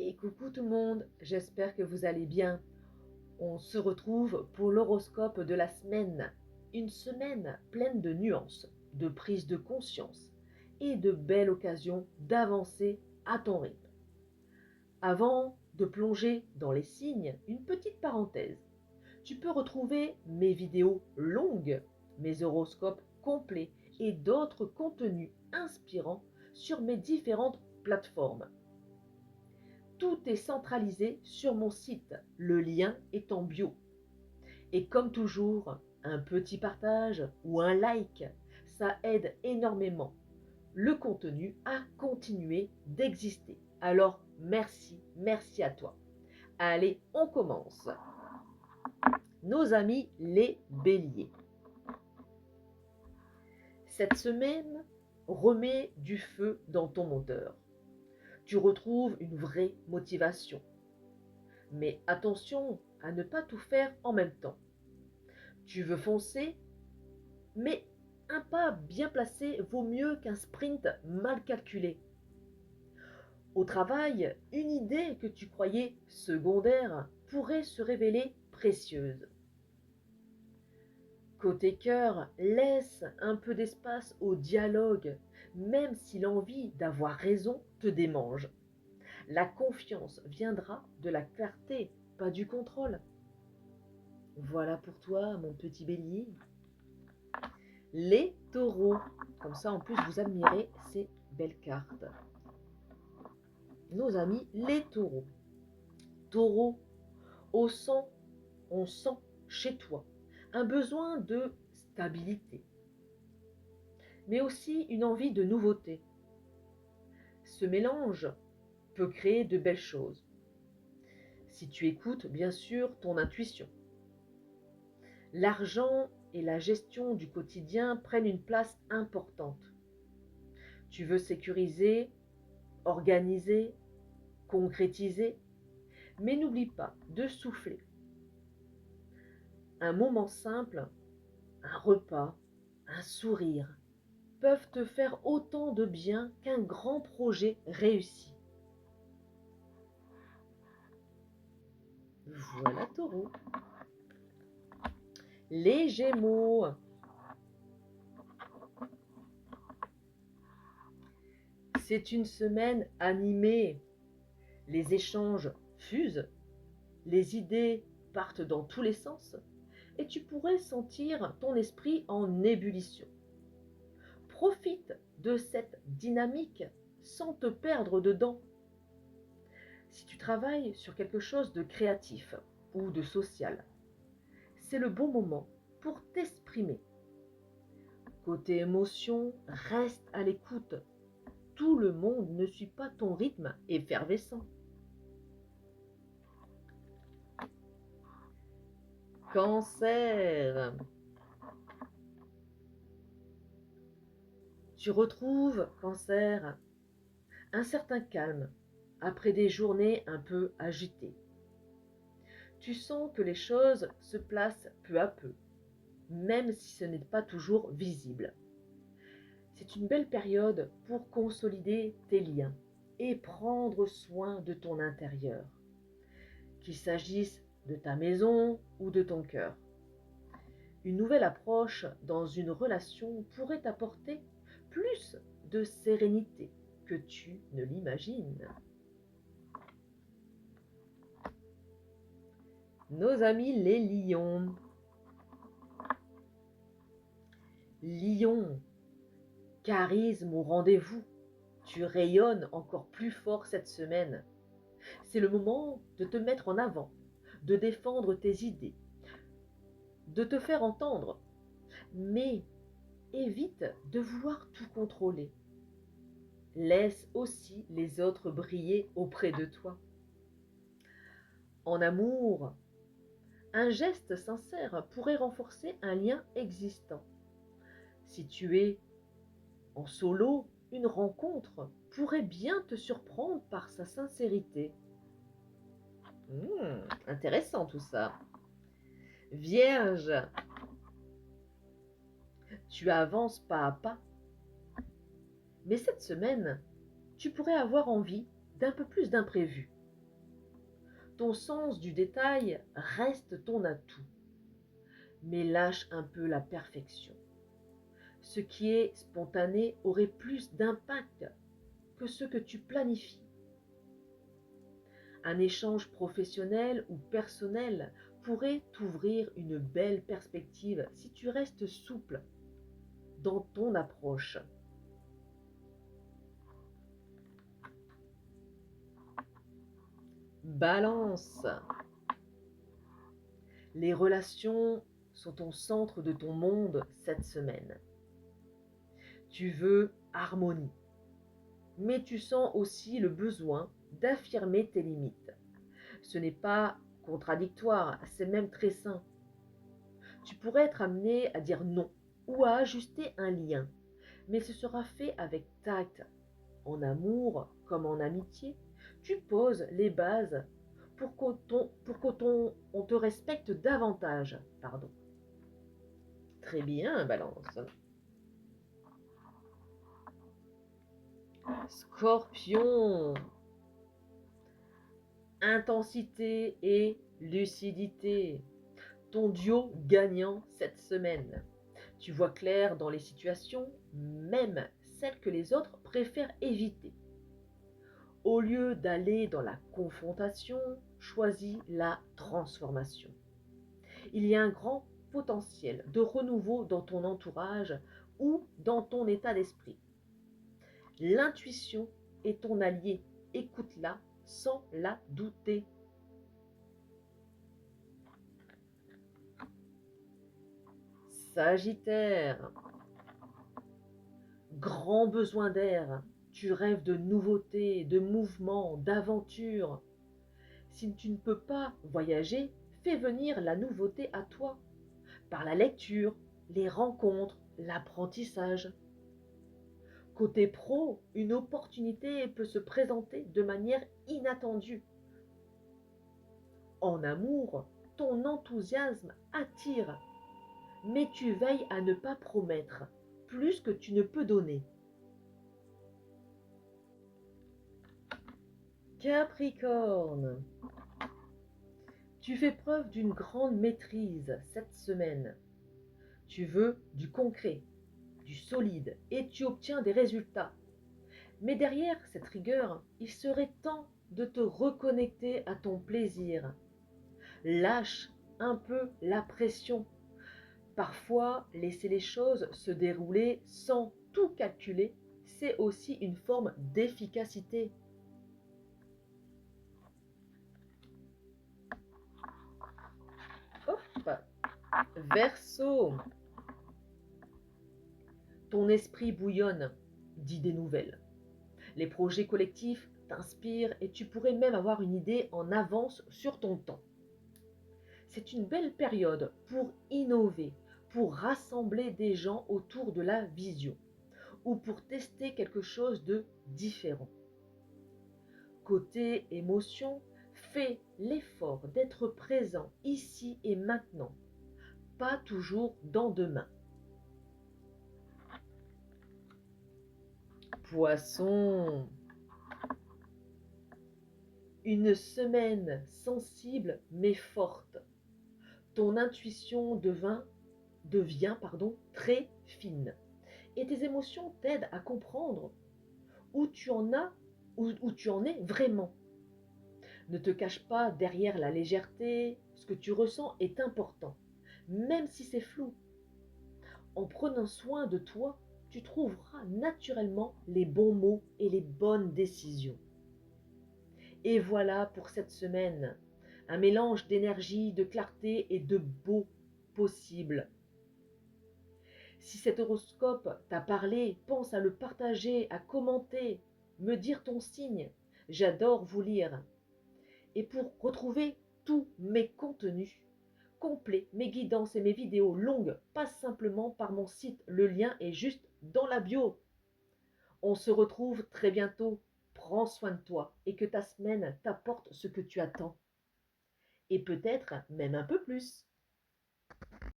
Et coucou tout le monde, j'espère que vous allez bien. On se retrouve pour l'horoscope de la semaine. Une semaine pleine de nuances, de prise de conscience et de belles occasions d'avancer à ton rythme. Avant de plonger dans les signes, une petite parenthèse. Tu peux retrouver mes vidéos longues, mes horoscopes complets et d'autres contenus inspirants sur mes différentes plateformes. Tout est centralisé sur mon site. Le lien est en bio. Et comme toujours, un petit partage ou un like, ça aide énormément le contenu à continuer d'exister. Alors, merci à toi. Allez, on commence. Nos amis les béliers. Cette semaine, remets du feu dans ton moteur. Tu retrouves une vraie motivation. Mais attention à ne pas tout faire en même temps. Tu veux foncer, mais un pas bien placé vaut mieux qu'un sprint mal calculé. Au travail, une idée que tu croyais secondaire pourrait se révéler précieuse. Côté cœur, laisse un peu d'espace au dialogue, même si l'envie d'avoir raison te démange. La confiance viendra de la clarté, pas du contrôle. Voilà pour toi, mon petit bélier. Les taureaux. Comme ça, en plus, vous admirez ces belles cartes. Nos amis, les taureaux. Taureau, on sent chez toi un besoin de stabilité, mais aussi une envie de nouveauté. Ce mélange peut créer de belles choses, si tu écoutes bien sûr ton intuition. L'argent et la gestion du quotidien prennent une place importante. Tu veux sécuriser, organiser, concrétiser, mais n'oublie pas de souffler. Un moment simple, un repas, un sourire peuvent te faire autant de bien qu'un grand projet réussi. Voilà Taureau. Les Gémeaux. C'est une semaine animée. Les échanges fusent, les idées partent dans tous les sens et tu pourrais sentir ton esprit en ébullition. Profite de cette dynamique sans te perdre dedans. Si tu travailles sur quelque chose de créatif ou de social, c'est le bon moment pour t'exprimer. Côté émotion, reste à l'écoute. Tout le monde ne suit pas ton rythme effervescent. Cancer. Tu retrouves, Cancer, un certain calme après des journées un peu agitées. Tu sens que les choses se placent peu à peu, même si ce n'est pas toujours visible. C'est une belle période pour consolider tes liens et prendre soin de ton intérieur, qu'il s'agisse de ta maison ou de ton cœur. Une nouvelle approche dans une relation pourrait t'apporter plus de sérénité que tu ne l'imagines. Nos amis les lions. Lion, charisme au rendez-vous. Tu rayonnes encore plus fort cette semaine. C'est le moment de te mettre en avant, de défendre tes idées, de te faire entendre. Mais évite de vouloir tout contrôler. Laisse aussi les autres briller auprès de toi. En amour, un geste sincère pourrait renforcer un lien existant. Si tu es en solo, une rencontre pourrait bien te surprendre par sa sincérité. Intéressant tout ça. Vierge, tu avances pas à pas. Mais cette semaine, tu pourrais avoir envie d'un peu plus d'imprévu. Ton sens du détail reste ton atout, mais lâche un peu la perfection. Ce qui est spontané aurait plus d'impact que ce que tu planifies. Un échange professionnel ou personnel pourrait t'ouvrir une belle perspective si tu restes souple dans ton approche. Balance. Les relations sont au centre de ton monde cette semaine. Tu veux harmonie, mais tu sens aussi le besoin d'affirmer tes limites. Ce n'est pas contradictoire, c'est même très sain. Tu pourrais être amené à dire non ou à ajuster un lien, mais ce sera fait avec tact. En amour comme en amitié, tu poses les bases pour qu'on te respecte davantage. Pardon. Très bien, Balance. Scorpion. Intensité et lucidité. Ton duo gagnant cette semaine. Tu vois clair dans les situations, même celles que les autres préfèrent éviter. Au lieu d'aller dans la confrontation, choisis la transformation. Il y a un grand potentiel de renouveau dans ton entourage ou dans ton état d'esprit. L'intuition est ton allié. Écoute-la sans la douter. Sagittaire, grand besoin d'air. Tu rêves de nouveautés, de mouvements, d'aventures. Si tu ne peux pas voyager, fais venir la nouveauté à toi, par la lecture, les rencontres, l'apprentissage. Côté pro, une opportunité peut se présenter de manière inattendue. En amour, ton enthousiasme attire, mais tu veilles à ne pas promettre plus que tu ne peux donner. Capricorne, tu fais preuve d'une grande maîtrise cette semaine. Tu veux du concret, du solide, et tu obtiens des résultats. Mais derrière cette rigueur, il serait temps de te reconnecter à ton plaisir. Lâche un peu la pression. Parfois, laisser les choses se dérouler sans tout calculer, c'est aussi une forme d'efficacité. Hop, Verseau, ton esprit bouillonne d'idées nouvelles. Les projets collectifs t'inspirent et tu pourrais même avoir une idée en avance sur ton temps. C'est une belle période pour innover, pour rassembler des gens autour de la vision ou pour tester quelque chose de différent. Côté émotion, fais l'effort d'être présent ici et maintenant, pas toujours dans demain. Poisson, une semaine sensible mais forte. Ton intuition devient très fine et tes émotions t'aident à comprendre où tu en as, où tu en es vraiment. Ne te cache pas derrière la légèreté, ce que tu ressens est important, même si c'est flou. En prenant soin de toi, tu trouveras naturellement les bons mots et les bonnes décisions. Et voilà pour cette semaine, un mélange d'énergie, de clarté et de beaux possibles. Si cet horoscope t'a parlé, pense à le partager, à commenter, me dire ton signe. J'adore vous lire. Et pour retrouver tous mes contenus complets, mes guidances et mes vidéos longues, passe simplement par mon site. Le lien est juste dans la bio. On se retrouve très bientôt. Prends soin de toi et que ta semaine t'apporte ce que tu attends. Et peut-être même un peu plus.